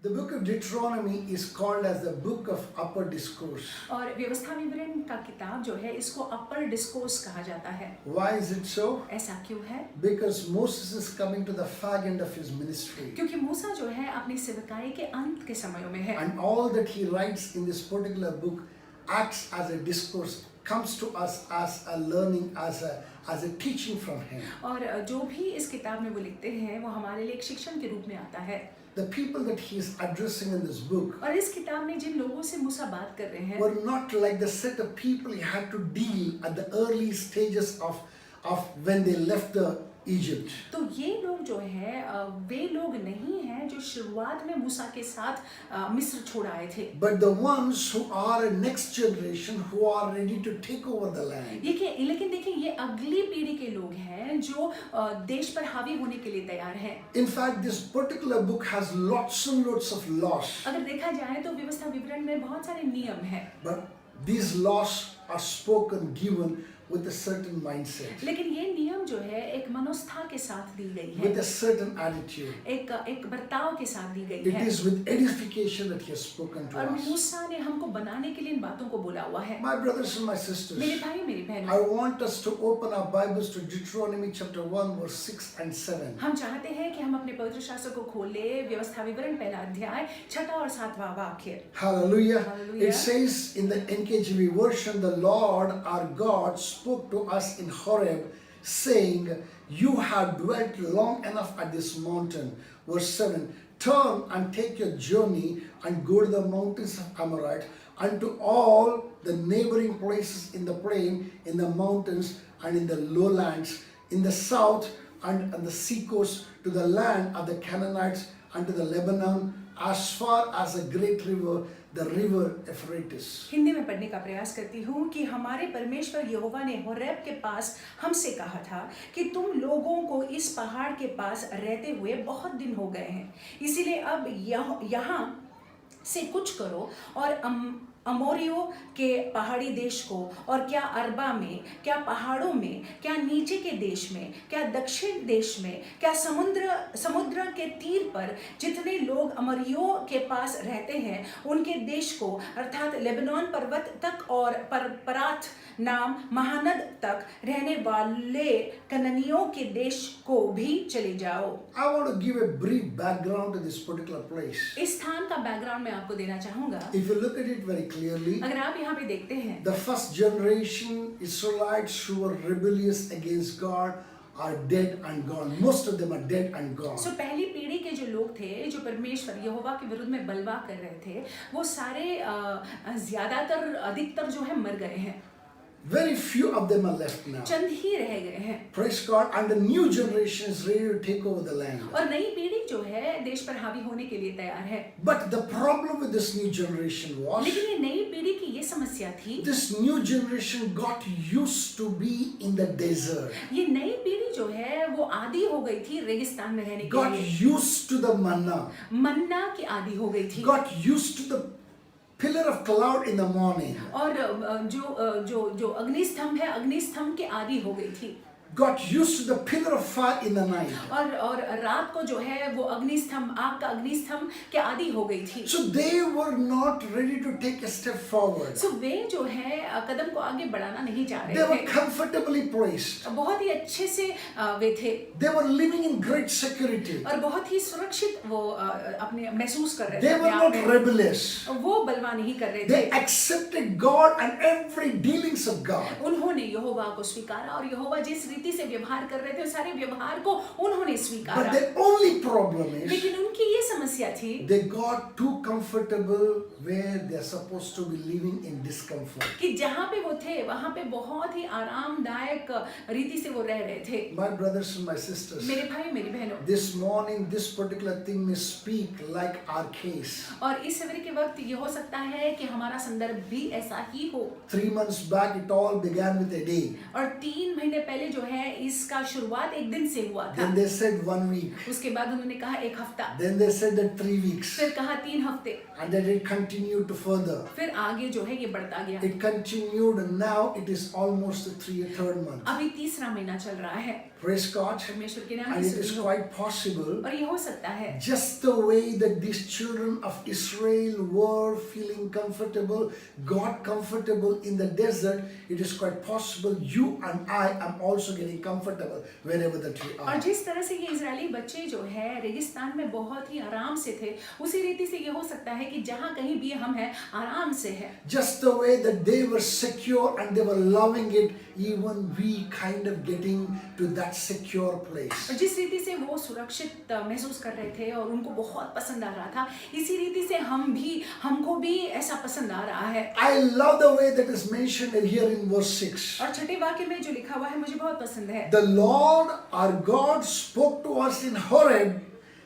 The book of Deuteronomy is called as the book of upper discourse. और व्यवस्था विवरण का किताब जो है इसको अपर डिस्कोर्स कहा जाता है। Why is it so? ऐसा क्यों है? Because Moses is coming to the fag end of his ministry. क्योंकि मूसा जो है अपनी सेवकाई के अंत के समयों में है। And all that he writes in this particular book acts as a discourse, comes to us as a learning, as a teaching from him. और जो भी इस किताब में वो लिखते हैं वो हमारे लिए एक शिक्षण के रूप में आता है। The people that he is addressing in this book और इस किताब में जिन लोगों से मूसा बात कर रहे हैं were not like the set of people he had to deal at the early stages of when they left the Egypt. तो ये लोग जो है वे लोग नहीं हैं जो शुरुआत में मूसा के साथ मिस्र छोड़ आए थे। But the ones who are a next generation who are ready to take over the land. लेकिन देखिए ये अगली पीढ़ी के लोग हैं जो देश पर हावी होने के लिए तैयार हैं। In fact, this particular book has lots and lots of laws. अगर देखा जाए तो व्यवस्था विवरण में बहुत सारे नियम हैं। But these laws are spoken, given with a certain mindset, लेकिन ये नियम जो है एक मनोस्था के साथ दी गई है, with a certain attitude. एक बर्ताव के साथ दी गई It है। is with edification that he has spoken to और us. मूसा ने हमको बनाने के लिए इन बातों को बोला हुआ है। My brothers and my sisters, मेरे भाई मेरी I बहनों, want us to open our Bibles to Deuteronomy chapter 1 verse 6 and 7. हम चाहते हैं कि हम अपने पवित्र शास्त्र को खोले, व्यवस्था विवरण पहला अध्याय 6 और 7वां वाक्य। Hallelujah. Hallelujah. It says in the NKJV version, the Lord our God spoke to us in Horeb, saying, you have dwelt long enough at this mountain. Verse 7, turn and take your journey and go to the mountains of Amorite, unto all the neighboring places in the plain, in the mountains and in the lowlands, in the south and on the seacoast, to the land of the Canaanites, and to the Lebanon, as far as a great river, the river Euphrates. Hindi में पढ़ने का प्रयास करती हूँ कि हमारे परमेश्वर यहोवा ने होरेब के पास हमसे कहा था कि तुम लोगों को इस पहाड़ के पास रहते हुए बहुत दिन हो गए हैं, इसीलिए अब यहाँ से कुछ करो और अमोरियों के पहाड़ी देश को, और क्या अरबा में, क्या पहाड़ों में, क्या नीचे के देश में, क्या दक्षिण देश में, क्या समुद्र के तीर पर जितने लोग अमोरियों के पास रहते हैं उनके देश को, अर्थात लेबनान पर्वत तक और परात नाम महानद तक रहने वाले कनानियों के देश को भी चले जाओ। I want to give a brief background to this particular place. इस स्थान का बैकग्राउंड मैं आपको देना चाहूँगा। If you look at it very clearly, अगर आप यहाँ पे देखते हैं the first generation Israelites who were rebellious against God are dead and gone. Most of them are dead and gone. सो पहली पीढ़ी के जो लोग थे जो परमेश्वर यहोवा के विरुद्ध में बलवा कर रहे थे वो सारे ज्यादातर अधिकतर जो है मर गए हैं। Very few of them are left now. चंद ही रह गए हैं। Praise God. And the new generation is ready to take over the land. और नई पीढ़ी जो है देश पर हावी होने के लिए तैयार है। But the problem with this new generation was, लेकिन ये नई पीढ़ी की ये समस्या थी, this new generation got used to be in the desert. ये नई पीढ़ी जो है वो आदी हो गई थी रेगिस्तान में रहने के Got लिए, used to the manna. मन्ना की आदी हो गई थी, Got used to the pillar of cloud in the morning. और जो अग्निस्तंभ है अग्निस्तंभ के आदी हो गई थी, Got used to the pillar of fire in the night. और रात को जो है वो अग्निस्तंभ, आग का अग्निस्तंभ के आदी हो गई थी। So they were not ready to take a step forward. सो वे जो है कदम को आगे बढ़ाना नहीं चाह They रहे were थे, comfortably placed. बहुत ही अच्छे से वे थे They were living in great security. और बहुत ही सुरक्षित वो अपने महसूस कर रहे They थे were अपने आप not में। rebellious. वो बलवा नहीं कर रहे They थे, accepted God and every dealings of God. उन्होंने यहोवा को स्वीकारा और यहोवा जिस रीति से व्यवहार कर रहे थे सारे व्यवहार को उन्होंने But स्वीकारा। the only problem is लेकिन उनकी ये समस्या थी they got too comfortable where they are supposed to be living in discomfort. कि जहाँ पे वो थे वहाँ पे बहुत ही आरामदायक रीति से वो रह रहे थे। My brothers and my sisters, मेरे भाई मेरी बहनों, this morning this particular thing may speak like our case. और इस सवेरे के वक्त ये हो सकता है कि हमारा संदर्भ भी ऐसा ही हो। 3 months back it all began with a day. और 3 महीने पहले जो है इसका शुरुआत एक दिन से हुआ था। Then they said 1 week. उसके बाद उन्होंने कहा 1 हफ्ता, Then they said that 3 weeks. फिर कहा 3 हफ्ते, And then it continued to further. फिर आगे जो है ये बढ़ता गया। It continued and now it is almost the 3rd month. अभी तीसरा महीना चल रहा है। Praise God. परमेश्वर के नाम And की it is स्तुति हो। quite possible, और ये हो सकता है just the way that these children of Israel were feeling comfortable, got comfortable in the desert, it is quite possible you and I am also getting comfortable wherever that we और are. जिस तरह से ये Israeli बच्चे जो है रेगिस्तान में बहुत ही आराम से थे, उसी रीति से ये हो सकता है कि जहाँ कहीं भी हम हैं आराम से है। Just the way that they were secure and they were loving it, even we kind of getting to that secure place. और जिस रीति से वो सुरक्षित महसूस कर रहे थे और उनको बहुत पसंद आ रहा था, इसी रीति से हमको भी ऐसा पसंद आ रहा है। I love the way that is mentioned here in verse 6. और छठे वाक्य में जो लिखा हुआ है मुझे बहुत पसंद है। The Lord our God spoke to us in Horeb,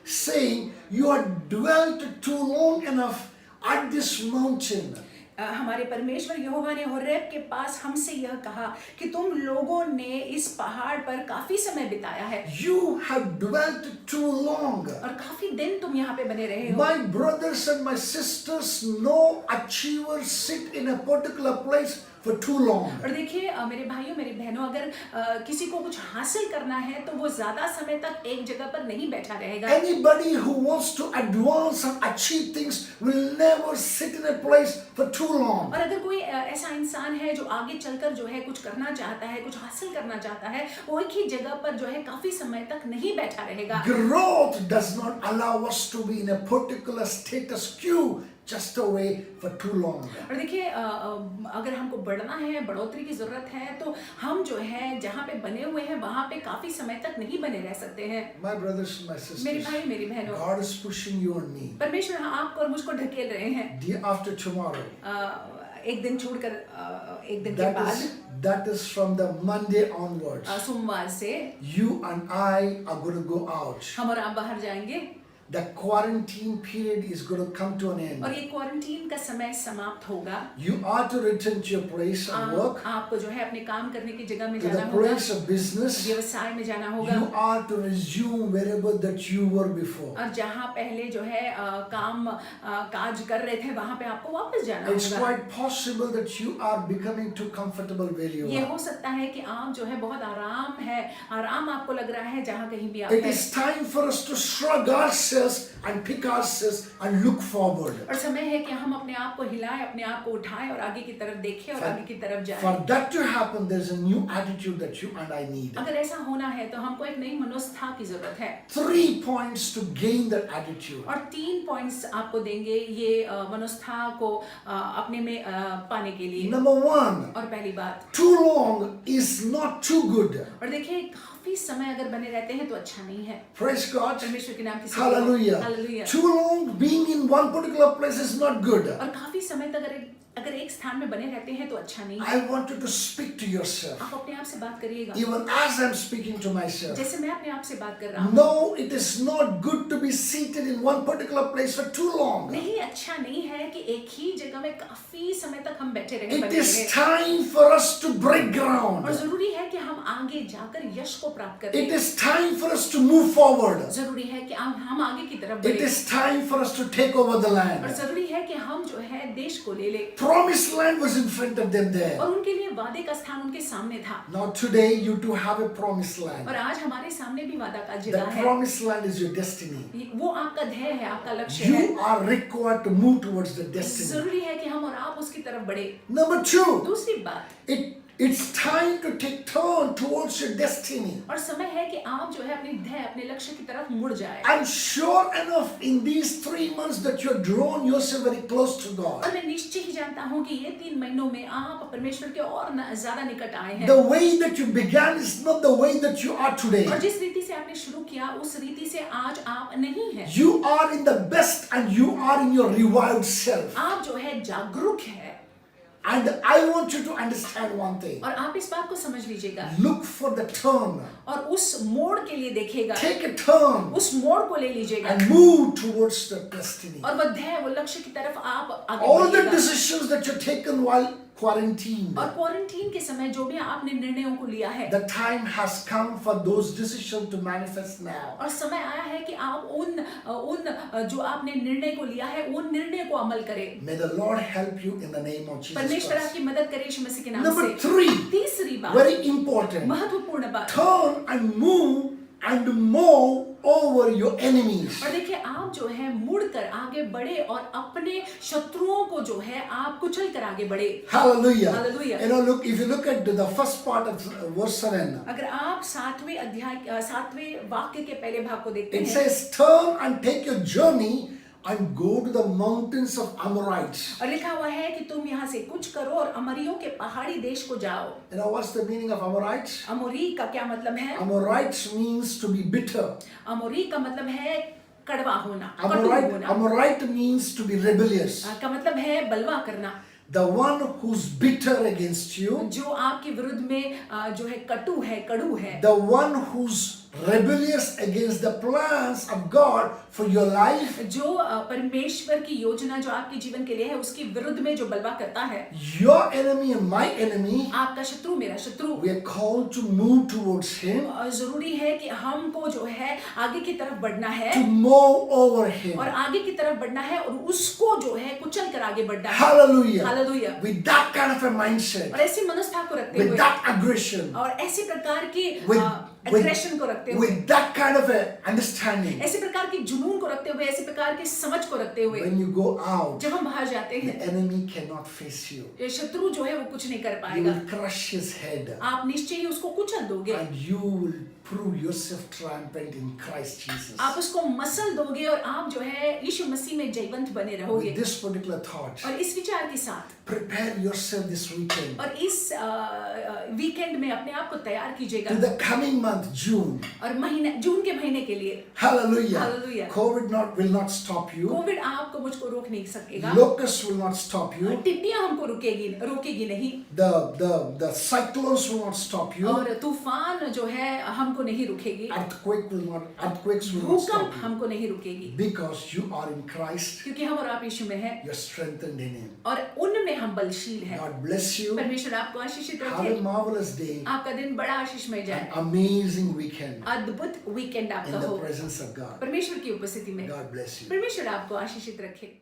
saying, "You have dwelt too long enough at this mountain." हमारे परमेश्वर यहोवा ने होरेब के पास हमसे यह कहा कि तुम लोगों ने इस पहाड़ पर काफी समय बिताया है You have dwelt too long. और काफी दिन तुम यहाँ पे बने रहे हो। My brothers and my sisters, no achiever sit in a particular place for too long. और देखिए मेरे भाइयों मेरी बहनों, अगर किसी को कुछ हासिल करना है तो वो ज्यादा समय तक एक जगह पर नहीं बैठा रहेगा। Anybody who wants to advance and achieve things will never sit in a place for too long. और अगर कोई ऐसा इंसान है जो आगे चलकर जो है कुछ करना चाहता है, कुछ हासिल करना चाहता है, वो एक ही जगह पर जो है काफी समय तक नहीं बैठा रहेगा। Growth does not allow us to be in a particular status quo just away for too long. और देखिए अगर हमको बढ़ना है, बढ़ोतरी की जरूरत है, तो हम जो है जहाँ पे बने हुए हैं वहाँ पे काफी समय तक नहीं बने रह सकते हैं। My brothers and my मेरे sisters, भाई मेरी बहनों, God is pushing you and me. परमेश्वर आपको और मुझको ढकेल रहे हैं। Day after tomorrow, एक दिन छोड़कर एक दिन के बाद that is from the Monday onwards. सोमवार से You and I are going to go out. हम और आप बाहर जाएंगे The quarantine period is going to come to an end. और ये क्वारंटीन का समय समाप्त होगा। You are to return to your place of work, आपको जो है अपने काम करने की जगह में to the जाना होगा, place of business. व्यवसाय में जाना होगा, You are to resume wherever that you were before. और जहाँ पहले जो है काम काज कर रहे थे वहाँ पे आपको वापस जाना It's होगा। quite possible that you are becoming too comfortable where you ये are. हो सकता है कि आप जो है बहुत आराम आपको लग रहा है जहाँ कहीं भी आप It हैं। is time for us to shrug ourselves and pick ourselves and look forward. और समय है कि हम अपने आप को हिलाएं, अपने आप को उठाएं और आगे की तरफ देखें और आगे की तरफ जाएं। For that to happen, there is a new attitude that you and I need. अगर ऐसा होना है तो हमको एक नई मनोस्था की जरूरत है। 3 points to gain that attitude. और 3 पॉइंट्स आपको देंगे ये मनोस्था को अपने में पाने के लिए। Number 1, और पहली बात, too long is not too good. और देखिए काफी समय अगर बने रहते हैं तो अच्छा नहीं है। Praise God. परमेश्वर के नाम की Hallelujah. Hallelujah. Too long being in one particular place is not good. और काफी समय तक अगर एक स्थान में बने रहते हैं तो अच्छा नहीं है। I want you to speak to yourself. आप अपने आप से बात करिएगा, Even as I'm speaking to myself. जैसे मैं अपने आप से बात कर रहा हूँ। No, it is not good to be seated in one particular place for too long. नहीं, अच्छा नहीं है कि एक ही जगह में काफी समय तक हम बैठे रहे। It is time for us to break और ground. जरूरी है कि हम आगे जाकर यश को प्राप्त करें। It is time for us to move forward. जरूरी है कि हम आगे की तरफ It बढ़ें। is time for us to take over the और land. जरूरी है कि हम जो है देश को ले ले। Promised land was in front of them there. और उनके लिए वादे का स्थान उनके सामने था। Now today you too have a promised land. और आज हमारे सामने भी वादा का The जगह है। promised land is your destiny. वो आपका ध्येय है, आपका लक्ष्य है। You are required to move towards the destiny. जरूरी है कि हम और आप उसकी तरफ बढ़े। Number 2, दूसरी बात, it's time to take turn towards your destiny. और समय है कि आप जो है अपने ध्येय, अपने लक्ष्य की तरफ मुड़ जाए। I'm sure enough in these 3 months that you're drawn yourself very close to God. और मैं निश्चय ही जानता हूँ कि ये 3 महीनों में आप परमेश्वर के और ज्यादा निकट आए हैं। The way that you began is not the way that you are today. और जिस रीति से आपने शुरू किया उस रीति से आज आप नहीं हैं। You are in the best and you are in your revived self. आप जो है जागरूक है। And I want you to understand one thing. और आप इस बात को समझ लीजिएगा Look for the turn. और उस मोड़ के लिए देखिएगा, Take a turn उस मोड़ को ले लीजिएगा and move towards the destiny. और वो ध्येय, वो लक्ष्य की तरफ आप आगे All the बढ़िएगा। decisions that you've taken while quarantined. और क्वारंटीन के समय जो भी आपने निर्णयों को लिया है, The time has come for those decisions to manifest now. और समय आया है कि आप उन जो आपने निर्णय को लिया है उन निर्णय को अमल करें। May the Lord help you in the name of Jesus परमेश्वर Christ. आपकी मदद करे यीशु मसीह के नाम Number से। 3, तीसरी बात, very important. महत्वपूर्ण बात, Turn and move and mow over your enemies. और देखिए आप जो है मुड़कर आगे बढ़े और अपने शत्रुओं को जो है आप कुचल कर आगे बढ़े। Hallelujah. Hallelujah. You know, look, if you look at the first part of verse 7, अगर आप 7वें वाक्य के पहले भाग को देखते it हैं, says, turn and take your journey and go to the mountains of Amorites. और लिखा हुआ है कि तुम यहाँ से कुछ करो और अमरियों के पहाड़ी देश को जाओ। You know, what's the meaning of Amorites? अमोरी का क्या मतलब है? Amorites means to be bitter. अमोरी का मतलब है कड़वा होना, कटु होना। Amorite means to be rebellious. का मतलब है बलवा करना। The one who's bitter against you, जो आपके विरुद्ध में जो है कटु है, कड़ू है। the one who's rebellious against the plans of God for your life, जो परमेश्वर की योजना जो आपके जीवन के लिए है उसके विरुद्ध में जो बलवा करता है, your enemy and my enemy, आपका शत्रु मेरा शत्रु, we are called to move towards him, जरूरी है कि हमको जो है आगे की तरफ बढ़ना है to mow over him. और आगे की तरफ बढ़ना है और उसको जो है कुचल कर आगे बढ़ना है। Hallelujah. Hallelujah. With that kind of a mindset, और ऐसी मनोस्था को रखते with हुए that aggression, और ऐसी प्रकार की with, एग्रेशन को रखते हुए, with that kind of a understanding, ऐसी प्रकार की जुनून को रखते हुए, ऐसी प्रकार की समझ को रखते हुए when you go out, जब हम बाहर जाते the हैं, enemy cannot face you. ये शत्रु जो है वो कुछ नहीं कर You पाएगा। will crush his head, आप निश्चय ही उसको कुचल दोगे, and you will prove yourself triumphant in Christ Jesus. आप उसको मसल दोगे और आप जो है यीशु मसीह में जयवंत बने रहोगे। With this particular thought, और इस विचार के साथ prepare yourself this weekend और इस वीकेंड में अपने आप को तैयार कीजिएगा to the coming month, June. और महीने जून के महीने के लिए। Hallelujah. Hallelujah. COVID will not stop you. Covid आपको मुझको रोक नहीं सकेगा, Locusts will not stop you. टिड्डियां हमको रोकेगी नहीं, The cyclones will not stop you. और तूफान जो है हमको नहीं रुकेगी, Earthquakes will not stop भूकंप you. हमको नहीं रुकेगी, Because you are in Christ, क्योंकि हम और आप यीशु में हैं you're strengthened in Him. और उनमें हम बलशील हैं। God bless you. परमेश्वर आपको आशीषित Have a रखे, marvelous day. आपका दिन बड़ा आशीषमय जाए, An amazing weekend अद्भुत वीकेंड in आपका the हो presence of God. परमेश्वर की उपस्थिति में। God bless you. परमेश्वर आपको आशीषित रखे।